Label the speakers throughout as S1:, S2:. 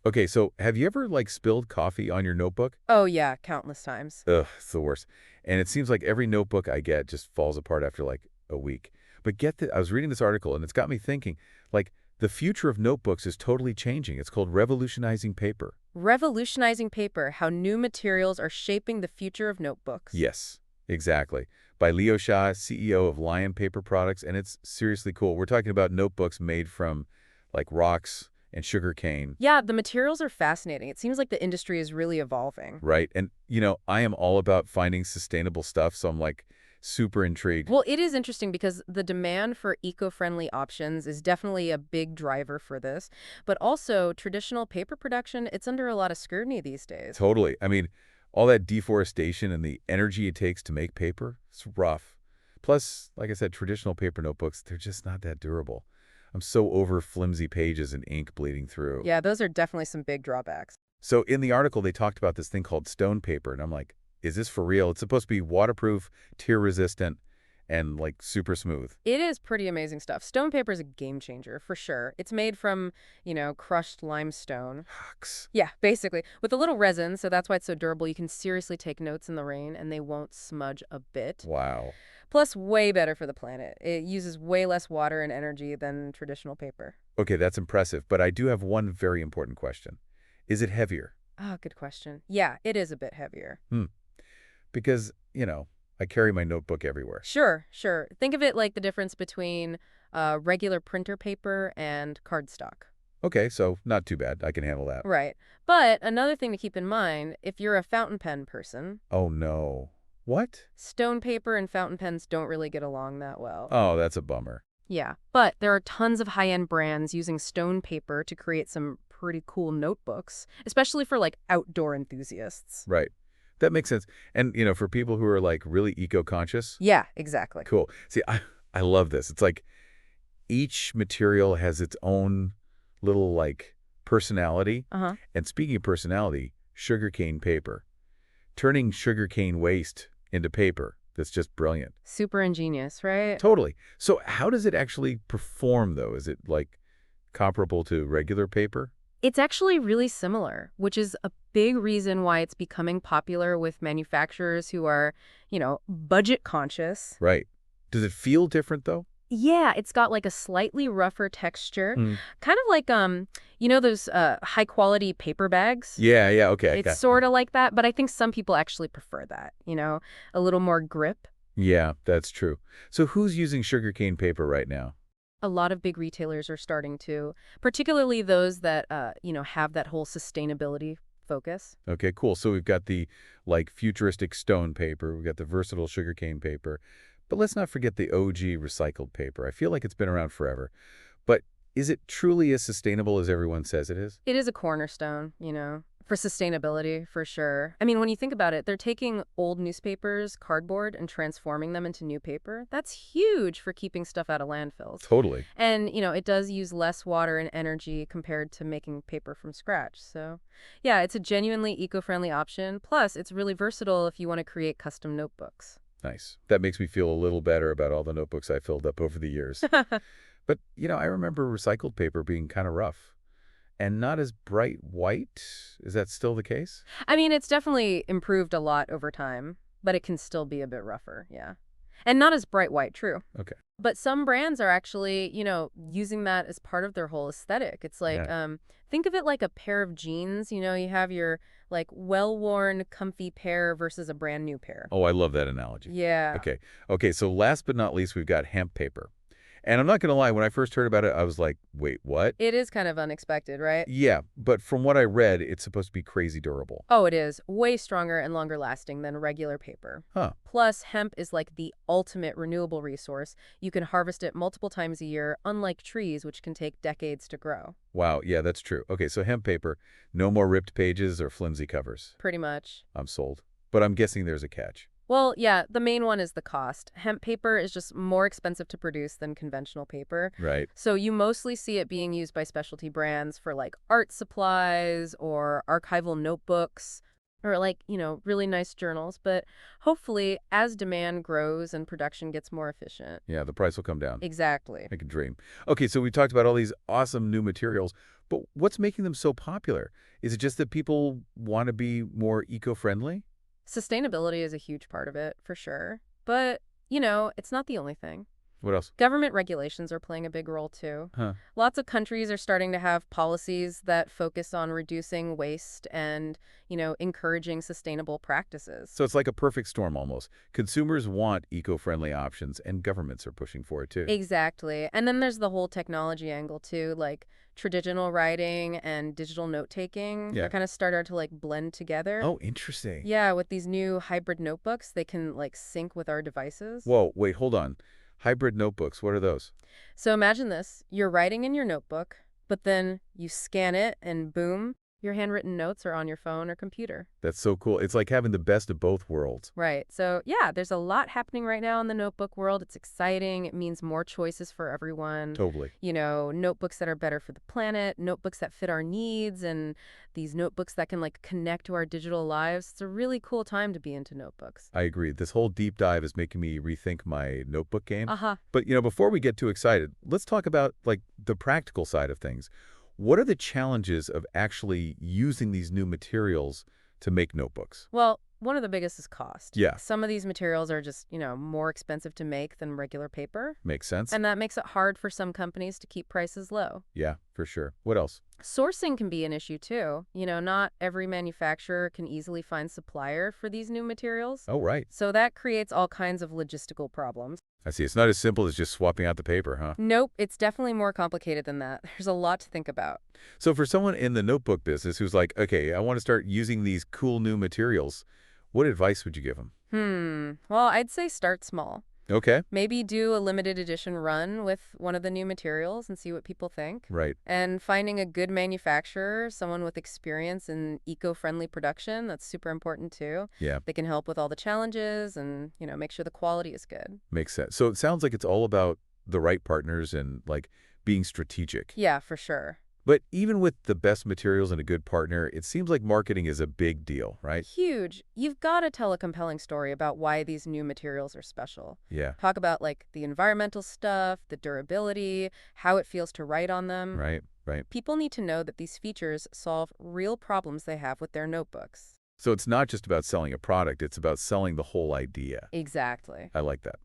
S1: Okay, so have you ever, like, spilled coffee on your notebook?
S2: Oh, yeah, countless times.
S1: Ugh, it's the worst. And it seems like every notebook I get just falls apart after, like, a week. But get the I was reading this article, and it's got me thinking, like, the future of notebooks is totally changing. It's called revolutionizing paper.
S2: Revolutionizing paper, how new materials are shaping the future of notebooks.
S1: Yes, exactly. By Leo Shah, CEO of Lion Paper Products, and it's seriously cool. We're talking about notebooks made from, like, rocks and sugarcane.
S2: Yeah, the materials are fascinating. It seems like the industry is really evolving.
S1: Right. And, I am all about finding sustainable stuff, so I'm like super intrigued.
S2: Well, it is interesting because the demand for eco-friendly options is definitely a big driver for this. But also, traditional paper production, it's under a lot of scrutiny these days.
S1: Totally. I mean, all that deforestation and the energy it takes to make paper, it's rough. Plus, like I said, traditional paper notebooks, they're just not that durable. I'm so over flimsy pages and ink bleeding through.
S2: Yeah, those are definitely some big drawbacks.
S1: So in the article, they talked about this thing called stone paper, and I'm like, is this for real? It's supposed to be waterproof, tear-resistant, and, like, super smooth.
S2: It is pretty amazing stuff. Stone paper is a game changer, for sure. It's made from, crushed limestone.
S1: Hucks.
S2: Yeah, basically. With a little resin, so that's why it's so durable. You can seriously take notes in the rain, and they won't smudge a bit.
S1: Wow.
S2: Plus, way better for the planet. It uses way less water and energy than traditional paper.
S1: Okay, that's impressive, but I do have one very important question. Is it heavier?
S2: Oh, good question. Yeah, it is a bit heavier.
S1: Hmm. Because, I carry my notebook everywhere.
S2: Sure, sure. Think of it like the difference between regular printer paper and cardstock.
S1: Okay, so not too bad. I can handle that.
S2: Right. But another thing to keep in mind, if you're a fountain pen person,
S1: Oh, no. What?
S2: stone paper and fountain pens don't really get along that well.
S1: Oh, that's a bummer.
S2: Yeah, but there are tons of high-end brands using stone paper to create some pretty cool notebooks, especially for like outdoor enthusiasts.
S1: Right. That makes sense. And, for people who are, like, really eco-conscious,
S2: Yeah, exactly.
S1: cool. See, I love this. It's like each material has its own little, like, personality.
S2: Uh-huh.
S1: And speaking of personality, sugarcane paper. Turning sugarcane waste into paper. That's just brilliant.
S2: Super ingenious, right?
S1: Totally. So how does it actually perform, though? Is it, like, comparable to regular paper?
S2: It's actually really similar, which is a big reason why it's becoming popular with manufacturers who are, budget conscious.
S1: Right. Does it feel different, though?
S2: Yeah, it's got like a slightly rougher texture,
S1: Mm.
S2: kind of like those high quality paper bags.
S1: Yeah, okay.
S2: It's sort of like that, but I think some people actually prefer that, a little more grip.
S1: Yeah, that's true. So who's using sugarcane paper right now?
S2: A lot of big retailers are starting to, particularly those that have that whole sustainability focus.
S1: Okay, cool. So we've got the, like, futuristic stone paper. We've got the versatile sugarcane paper. But let's not forget the OG recycled paper. I feel like it's been around forever. But is it truly as sustainable as everyone says it is?
S2: It is a cornerstone, for sustainability, for sure. I mean, when you think about it, they're taking old newspapers, cardboard, and transforming them into new paper. That's huge for keeping stuff out of landfills.
S1: Totally.
S2: And, it does use less water and energy compared to making paper from scratch. So, yeah, it's a genuinely eco-friendly option. Plus, it's really versatile if you want to create custom notebooks.
S1: Nice. That makes me feel a little better about all the notebooks I filled up over the years. But, I remember recycled paper being kind of rough and not as bright white. Is that still the case?
S2: I mean, it's definitely improved a lot over time, but it can still be a bit rougher, yeah. And not as bright white, true.
S1: Okay.
S2: But some brands are actually, using that as part of their whole aesthetic. It's like,
S1: Yeah.
S2: think of it like a pair of jeans. You have your, like, well-worn, comfy pair versus a brand new pair.
S1: Oh, I love that analogy.
S2: Yeah.
S1: Okay, so last but not least, we've got hemp paper. And I'm not going to lie, when I first heard about it, I was like, wait, what?
S2: It is kind of unexpected, right?
S1: Yeah, but from what I read, it's supposed to be crazy durable.
S2: Oh, it is. Way stronger and longer lasting than regular paper.
S1: Huh.
S2: Plus, hemp is like the ultimate renewable resource. You can harvest it multiple times a year, unlike trees, which can take decades to grow.
S1: Wow, yeah, that's true. Okay, so hemp paper, no more ripped pages or flimsy covers.
S2: Pretty much.
S1: I'm sold. But I'm guessing there's a catch.
S2: Well, yeah, the main one is the cost. Hemp paper is just more expensive to produce than conventional paper.
S1: Right.
S2: So you mostly see it being used by specialty brands for like art supplies or archival notebooks or like, really nice journals. But hopefully, as demand grows and production gets more efficient.
S1: Yeah, the price will come down.
S2: Exactly.
S1: I can dream. Okay, so we talked about all these awesome new materials, But what's making them so popular? Is it just that people want to be more eco-friendly?
S2: Sustainability is a huge part of it, for sure. But, it's not the only thing.
S1: What else?
S2: Government regulations are playing a big role too.
S1: Huh.
S2: Lots of countries are starting to have policies that focus on reducing waste and, encouraging sustainable practices.
S1: So it's like a perfect storm almost. Consumers want eco-friendly options, and governments are pushing for it too.
S2: Exactly. And then there's the whole technology angle too, like traditional writing and digital note-taking.
S1: Yeah.
S2: They're kind of starting to like blend together.
S1: Oh, interesting.
S2: Yeah, with these new hybrid notebooks, they can like sync with our devices.
S1: Whoa, wait, hold on. Hybrid notebooks, what are those?
S2: So imagine this. You're writing in your notebook, but then you scan it and boom, your handwritten notes are on your phone or computer.
S1: That's so cool. It's like having the best of both worlds.
S2: Right. So yeah, there's a lot happening right now in the notebook world. It's exciting. It means more choices for everyone.
S1: Totally.
S2: Notebooks that are better for the planet, notebooks that fit our needs, and these notebooks that can like connect to our digital lives. It's a really cool time to be into notebooks.
S1: I agree. This whole deep dive is making me rethink my notebook game.
S2: Uh-huh.
S1: But, before we get too excited, let's talk about, like, the practical side of things. What are the challenges of actually using these new materials to make notebooks?
S2: Well, one of the biggest is cost.
S1: Yeah.
S2: Some of these materials are just, more expensive to make than regular paper.
S1: Makes sense?
S2: And that makes it hard for some companies to keep prices low.
S1: Yeah, for sure. What else?
S2: Sourcing can be an issue too. Not every manufacturer can easily find supplier for these new materials.
S1: Oh, right.
S2: So that creates all kinds of logistical problems.
S1: I see. It's not as simple as just swapping out the paper, huh?
S2: Nope, it's definitely more complicated than that. There's a lot to think about.
S1: So for someone in the notebook business who's like, okay, I want to start using these cool new materials, what advice would you give them?
S2: Well, I'd say start small.
S1: Okay.
S2: Maybe do a limited edition run with one of the new materials and see what people think.
S1: Right.
S2: And finding a good manufacturer, someone with experience in eco-friendly production, that's super important too.
S1: Yeah.
S2: They can help with all the challenges and, make sure the quality is good.
S1: Makes sense. So it sounds like it's all about the right partners and, like, being strategic.
S2: Yeah, for sure.
S1: But even with the best materials and a good partner, it seems like marketing is a big deal, right?
S2: Huge. You've got to tell a compelling story about why these new materials are special.
S1: Yeah.
S2: Talk about like the environmental stuff, the durability, how it feels to write on them.
S1: Right.
S2: People need to know that these features solve real problems they have with their notebooks.
S1: So it's not just about selling a product, it's about selling the whole idea.
S2: Exactly.
S1: I like that.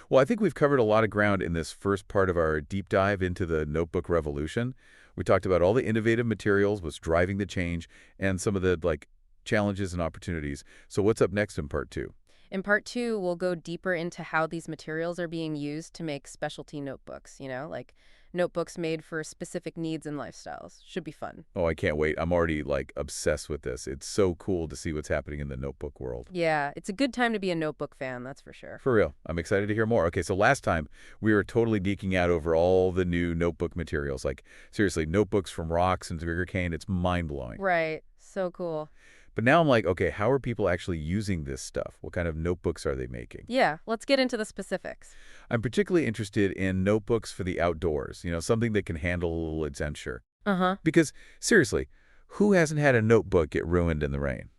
S1: Well, I think we've covered a lot of ground in this first part of our deep dive into the notebook revolution. We talked about all the innovative materials, what's driving the change, and some of the, like, challenges and opportunities. So what's up next in part 2?
S2: In part 2, we'll go deeper into how these materials are being used to make specialty notebooks, like notebooks made for specific needs and lifestyles. Should be fun.
S1: Oh, I can't wait. I'm already, like, obsessed with this. It's so cool to see what's happening in the notebook world.
S2: Yeah, it's a good time to be a notebook fan, that's for sure.
S1: For real. I'm excited to hear more. Okay, so last time, we were totally geeking out over all the new notebook materials. Like, seriously, notebooks from rocks and sugarcane, it's mind-blowing.
S2: Right. So cool.
S1: But now I'm like, okay, how are people actually using this stuff? What kind of notebooks are they making?
S2: Yeah, let's get into the specifics.
S1: I'm particularly interested in notebooks for the outdoors, something that can handle a little adventure.
S2: Uh-huh.
S1: Because, seriously, who hasn't had a notebook get ruined in the rain?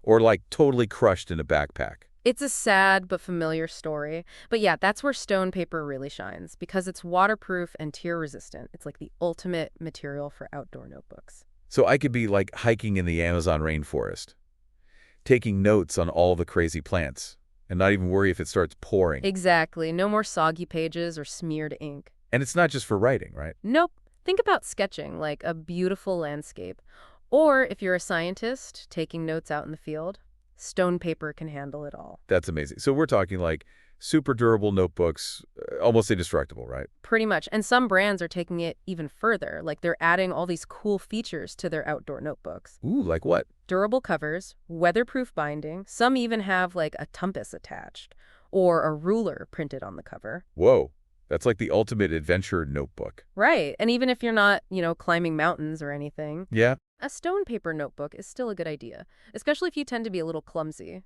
S1: Or, like, totally crushed in a backpack?
S2: It's a sad but familiar story. But yeah, that's where stone paper really shines, because it's waterproof and tear-resistant. It's like the ultimate material for outdoor notebooks.
S1: So I could be, like, hiking in the Amazon rainforest, taking notes on all the crazy plants, and not even worry if it starts pouring.
S2: Exactly. No more soggy pages or smeared ink.
S1: And it's not just for writing, right?
S2: Nope. Think about sketching, like a beautiful landscape. Or if you're a scientist taking notes out in the field, stone paper can handle it all.
S1: That's amazing. So we're talking, like, super durable notebooks, almost indestructible, right?
S2: Pretty much. And some brands are taking it even further. Like they're adding all these cool features to their outdoor notebooks.
S1: Ooh, like what?
S2: Durable covers, weatherproof binding. Some even have like a compass attached or a ruler printed on the cover.
S1: Whoa. That's like the ultimate adventure notebook.
S2: Right. And even if you're not, climbing mountains or anything.
S1: Yeah.
S2: A stone paper notebook is still a good idea, especially if you tend to be a little clumsy.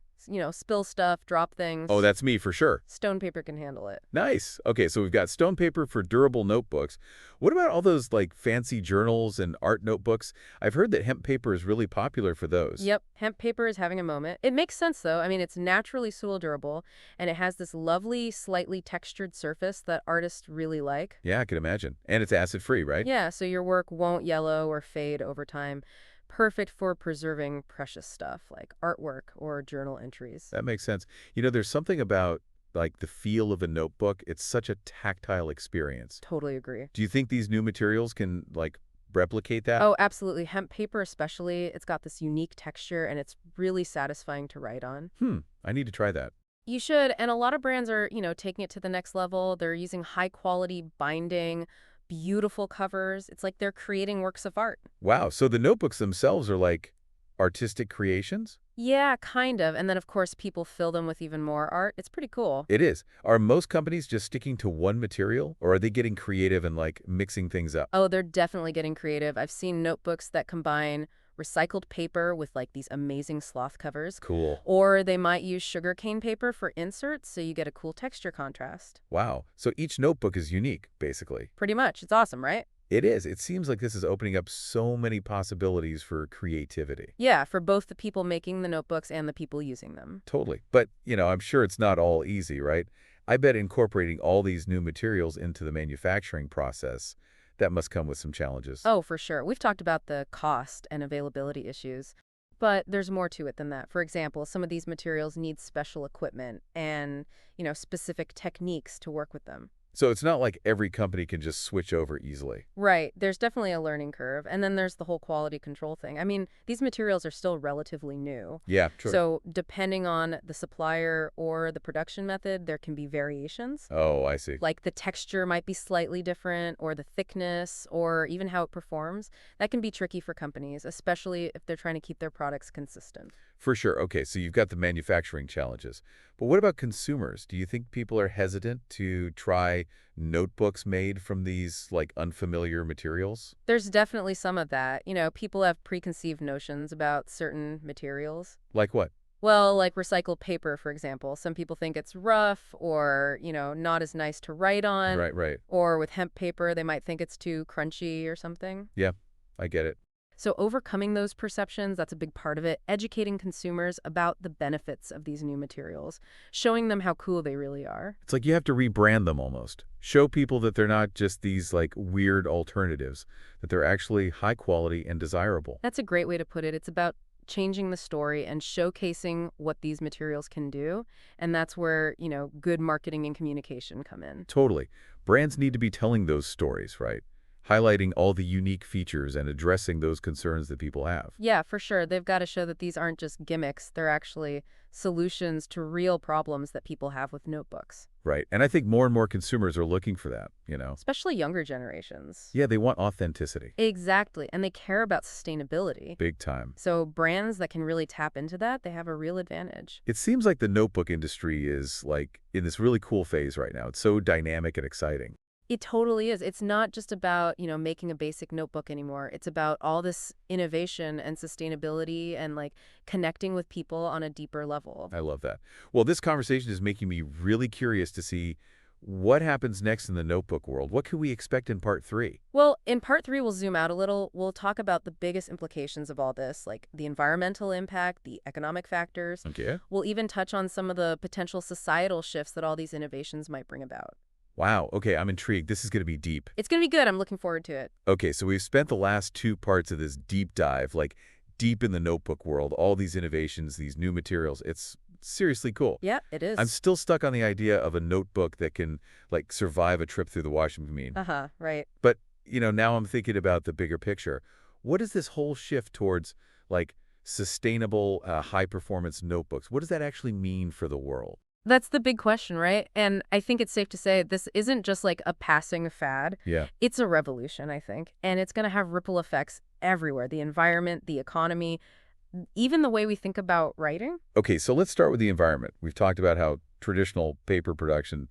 S2: Spill stuff, drop
S1: Oh,
S2: things.
S1: that's me for sure.
S2: Stone paper can handle it.
S1: Nice. Okay, so we've got stone paper for durable notebooks. What about all those like fancy journals and art notebooks? I've heard that hemp paper is really popular for those.
S2: Yep, hemp paper is having a moment. It makes sense though. I mean, it's naturally soil durable and it has this lovely, slightly textured surface that artists really like.
S1: Yeah, I can imagine. And it's acid-free, right?
S2: Yeah, so your work won't yellow or fade over time. Perfect for preserving precious stuff like artwork or journal entries.
S1: That makes sense. There's something about like the feel of a notebook. It's such a tactile experience.
S2: Totally agree.
S1: Do you think these new materials can like replicate that?
S2: Oh, absolutely. Hemp paper especially, it's got this unique texture and it's really satisfying to write on.
S1: I need to try that.
S2: You should, and a lot of brands are, taking it to the next level. They're using high quality binding, beautiful covers. It's like they're creating works of art.
S1: Wow, so the notebooks themselves are like artistic creations?
S2: Yeah, kind of. And then of course people fill them with even more art. It's pretty cool.
S1: It is. Are most companies just sticking to one material, or are they getting creative and like mixing things up?
S2: Oh, they're definitely getting creative. I've seen notebooks that combine recycled paper with like these amazing sloth covers.
S1: Cool.
S2: Or they might use sugarcane paper for inserts so you get a cool texture contrast.
S1: Wow. So each notebook is unique, basically.
S2: Pretty much. It's awesome, right?
S1: It is. It seems like this is opening up so many possibilities for creativity.
S2: Yeah, for both the people making the notebooks and the people using them.
S1: Totally. But, I'm sure it's not all easy, right? I bet incorporating all these new materials into the manufacturing process, that must come with some challenges.
S2: Oh, for sure. We've talked about the cost and availability issues, but there's more to it than that. For example, some of these materials need special equipment and, specific techniques to work with them.
S1: So it's not like every company can just switch over easily.
S2: Right. There's definitely a learning curve. And then there's the whole quality control thing. I mean, these materials are still relatively new.
S1: Yeah, true.
S2: So depending on the supplier or the production method, there can be variations.
S1: Oh, I see.
S2: Like the texture might be slightly different, or the thickness, or even how it performs. That can be tricky for companies, especially if they're trying to keep their products consistent.
S1: For sure. Okay, so you've got the manufacturing challenges. But what about consumers? Do you think people are hesitant to try notebooks made from these like unfamiliar materials?
S2: There's definitely some of that. People have preconceived notions about certain materials.
S1: Like what?
S2: Well, like recycled paper, for example. Some people think it's rough or, not as nice to write on.
S1: Right, right.
S2: Or with hemp paper, they might think it's too crunchy or something.
S1: Yeah, I get it.
S2: So overcoming those perceptions, that's a big part of it. Educating consumers about the benefits of these new materials, showing them how cool they really are.
S1: It's like you have to rebrand them almost. Show people that they're not just these like weird alternatives, that they're actually high quality and desirable.
S2: That's a great way to put it. It's about changing the story and showcasing what these materials can do. And that's where, good marketing and communication come in.
S1: Totally. Brands need to be telling those stories, right? Highlighting all the unique features and addressing those concerns that people have.
S2: Yeah, for sure. They've got to show that these aren't just gimmicks. They're actually solutions to real problems that people have with notebooks.
S1: Right. And I think more and more consumers are looking for that.
S2: Especially younger generations.
S1: Yeah, they want authenticity.
S2: Exactly. And they care about sustainability.
S1: Big time.
S2: So brands that can really tap into that, they have a real advantage.
S1: It seems like the notebook industry is like in this really cool phase right now. It's so dynamic and exciting.
S2: It totally is. It's not just about, making a basic notebook anymore. It's about all this innovation and sustainability and like connecting with people on a deeper level.
S1: I love that. Well, this conversation is making me really curious to see what happens next in the notebook world. What can we expect in part 3?
S2: Well, in part 3, we'll zoom out a little. We'll talk about the biggest implications of all this, like the environmental impact, the economic factors.
S1: Okay.
S2: We'll even touch on some of the potential societal shifts that all these innovations might bring about.
S1: Wow. Okay, I'm intrigued. This is going to be deep.
S2: It's going to be good. I'm looking forward to it.
S1: Okay, so we've spent the last 2 parts of this deep dive, like deep in the notebook world, all these innovations, these new materials. It's seriously cool.
S2: Yeah, it is.
S1: I'm still stuck on the idea of a notebook that can like survive a trip through the washing machine.
S2: Right.
S1: But, now I'm thinking about the bigger picture. What is this whole shift towards like sustainable, high-performance notebooks? What does that actually mean for the world?
S2: That's the big question, right? And I think it's safe to say this isn't just like a passing fad.
S1: Yeah.
S2: It's a revolution, I think. And it's going to have ripple effects everywhere. The environment, the economy, even the way we think about writing.
S1: Okay, so let's start with the environment. We've talked about how traditional paper production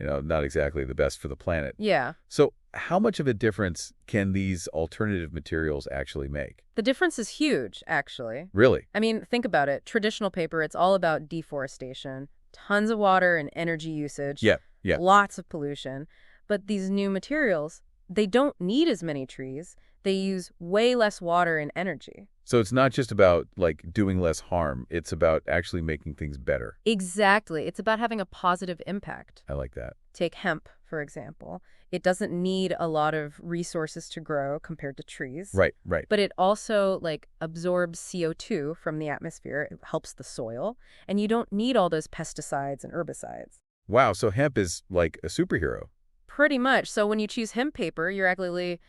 S1: Not exactly the best for the planet.
S2: Yeah.
S1: So how much of a difference can these alternative materials actually make?
S2: The difference is huge, actually.
S1: Really?
S2: I mean, think about it. Traditional paper, it's all about deforestation, tons of water and energy usage,
S1: Yeah, yeah.
S2: lots of pollution. But these new materials, they don't need as many trees. They use way less water and energy.
S1: So it's not just about, like, doing less harm. It's about actually making things better.
S2: Exactly. It's about having a positive impact.
S1: I like that.
S2: Take hemp, for example. It doesn't need a lot of resources to grow compared to trees.
S1: Right, right.
S2: But it also, like, absorbs CO2 from the atmosphere. It helps the soil. And you don't need all those pesticides and herbicides.
S1: Wow, so hemp is like a superhero.
S2: Pretty much. So when you choose hemp paper, you're actually,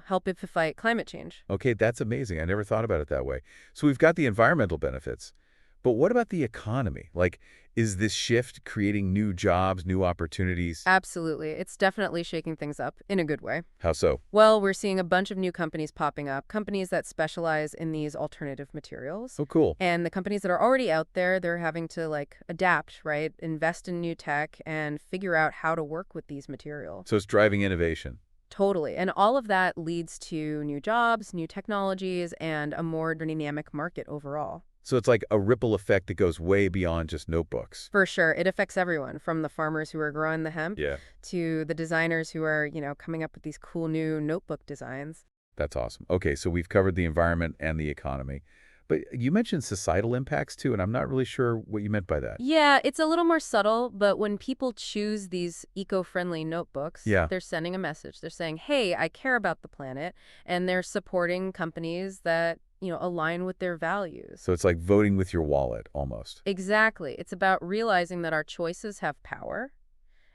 S2: helping to fight climate change.
S1: Okay, that's amazing. I never thought about it that way. So we've got the environmental benefits. But what about the economy? Like, is this shift creating new jobs, new opportunities?
S2: Absolutely. It's definitely shaking things up in a good way.
S1: How so?
S2: Well, we're seeing a bunch of new companies popping up, companies that specialize in these alternative materials.
S1: Oh, cool.
S2: And the companies that are already out there, they're having to, like, adapt, right? Invest in new tech and figure out how to work with these materials.
S1: So it's driving innovation.
S2: Totally. And all of that leads to new jobs, new technologies, and a more dynamic market overall.
S1: So it's like a ripple effect that goes way beyond just notebooks.
S2: For sure. It affects everyone, from the farmers who are growing the hemp
S1: Yeah,
S2: to the designers who are, coming up with these cool new notebook designs.
S1: that's awesome. Okay, so we've covered the environment and the economy. But you mentioned societal impacts too, and I'm not really sure what you meant by that.
S2: Yeah, it's a little more subtle, but when people choose these eco-friendly notebooks,
S1: Yeah.
S2: they're sending a message. They're saying, hey, I care about the planet, and they're supporting companies that, align with their values.
S1: So it's like voting with your wallet, almost.
S2: Exactly. It's about realizing that our choices have power,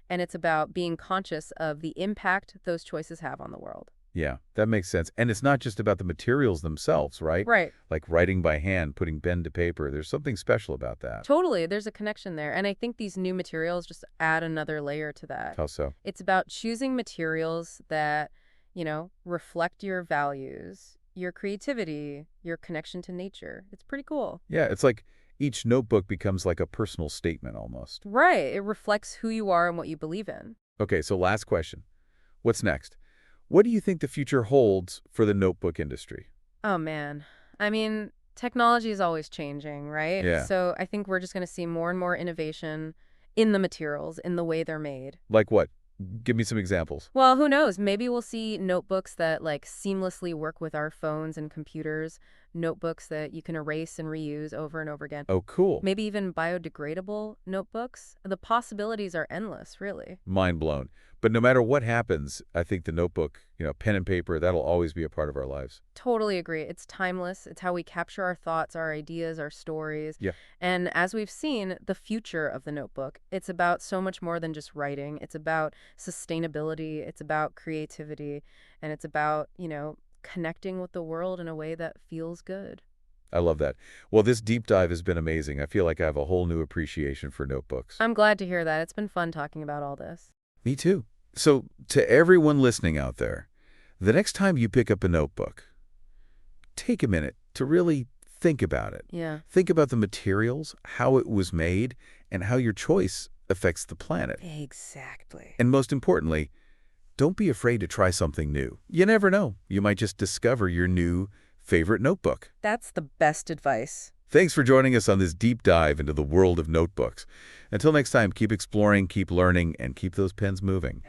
S2: and it's about being conscious of the impact those choices have on the world.
S1: Yeah, that makes sense. And it's not just about the materials themselves, right?
S2: Right.
S1: Like writing by hand, putting pen to paper. There's something special about that.
S2: Totally. There's a connection there. And I think these new materials just add another layer to that.
S1: How so?
S2: It's about choosing materials that, reflect your values, your creativity, your connection to nature. It's pretty cool.
S1: Yeah, it's like each notebook becomes like a personal statement almost.
S2: Right. It reflects who you are and what you believe in.
S1: Okay, so last question. What's next? What do you think the future holds for the notebook industry?
S2: Oh, man. I mean, technology is always changing, right?
S1: Yeah.
S2: So I think we're just going to see more and more innovation in the materials, in the way they're made.
S1: Like what? Give me some examples.
S2: Well, who knows? Maybe we'll see notebooks that, like, seamlessly work with our phones and computers, notebooks that you can erase and reuse over and over again.
S1: Oh, cool.
S2: Maybe even biodegradable notebooks. The possibilities are endless, really.
S1: Mind blown. But no matter what happens, I think the notebook, pen and paper, that'll always be a part of our lives.
S2: Totally agree. It's timeless. It's how we capture our thoughts, our ideas, our stories.
S1: Yeah.
S2: And as we've seen, the future of the notebook, it's about so much more than just writing. It's about sustainability. It's about creativity. And it's about, connecting with the world in a way that feels good.
S1: I love that. Well, this deep dive has been amazing. I feel like I have a whole new appreciation for notebooks.
S2: I'm glad to hear that. It's been fun talking about all this.
S1: Me too. So, to everyone listening out there, the next time you pick up a notebook, take a minute to really think about it.
S2: Yeah.
S1: Think about the materials, how it was made, and how your choice affects the planet.
S2: Exactly.
S1: And most importantly, don't be afraid to try something new. You never know. You might just discover your new favorite notebook.
S2: That's the best advice.
S1: Thanks for joining us on this deep dive into the world of notebooks. Until next time, keep exploring, keep learning, and keep those pens moving.